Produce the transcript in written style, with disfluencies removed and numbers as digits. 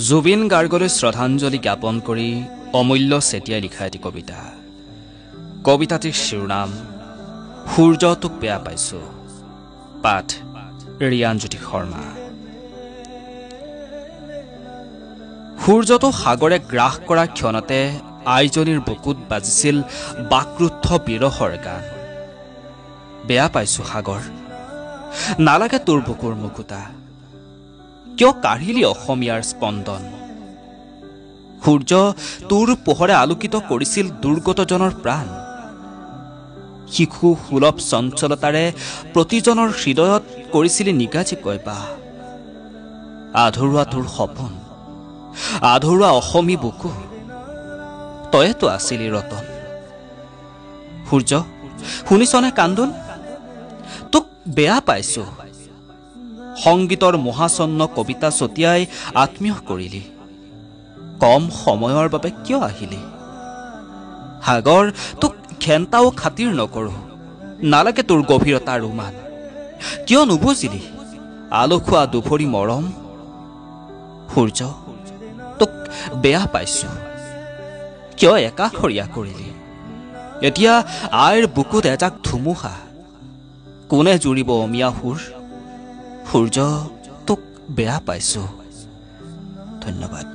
জুবিন গাৰ্গলৈ শ্ৰদ্ধাঞ্জলি জ্ঞাপন কৰি অমূল্য চেতিয়াই লিখা এটি কবিতা। কবিতাটিৰ শিৰোনাম সূৰ্য তোক বেয়া পাইছো। পাঠ ৰিয়ানজ্যোতি শৰ্মা। সূৰ্যটো সাগৰে গ্ৰাস কৰা ক্ষণতে আইজনীৰ বুকুত বাজিছিল বাকৰুদ্ধ বিৰহৰ গান। বেয়া পাইছো সাগৰ, নালাগে তোৰ বুকুৰ মুকুতা, কিয় কাঢ়িলি অসমীয়াৰ স্পন্দন। সূৰ্য তোৰ পোহৰে আলোকিত কৰিছিল দুৰ্গতজনৰ প্ৰাণ। শিশু সুলভ চঞ্চলতাৰে প্ৰতিজনৰ হৃদয়ত কৰিছিলি নিগাজিকৈ বাহ। আধৰুৱা তোৰ সপোন, আধৰুৱা অসমী বুকু, তয়েতো আছিলি ৰতন। সূৰ্য শুনিছনে কান্দোন, তোক বেয়া পাইছো। সংগীতৰ মহাচন্ন কবিতা ছটিয়াই আত্মীয় কৰিলি, কম সময়ৰ বাবে কিয় আহিলি। সাগৰ তোক ঘেণ্টাও খাতিৰ নকৰো, নালাগে তোৰ গভীৰতাৰ ৰোমান। কিয় নুবুজিলি আলসুৱা দুভৰি মৰম। সূৰ্য তোক বেয়া পাইছো, কিয় একাষৰীয়া কৰিলি। এতিয়া আইৰ বুকুত এজাক ধুমুহা, কোনে জুৰিব অমিয়া সুৰ। সূৰ্য তোক বেয়া পাইছো। ধন্যবাদ।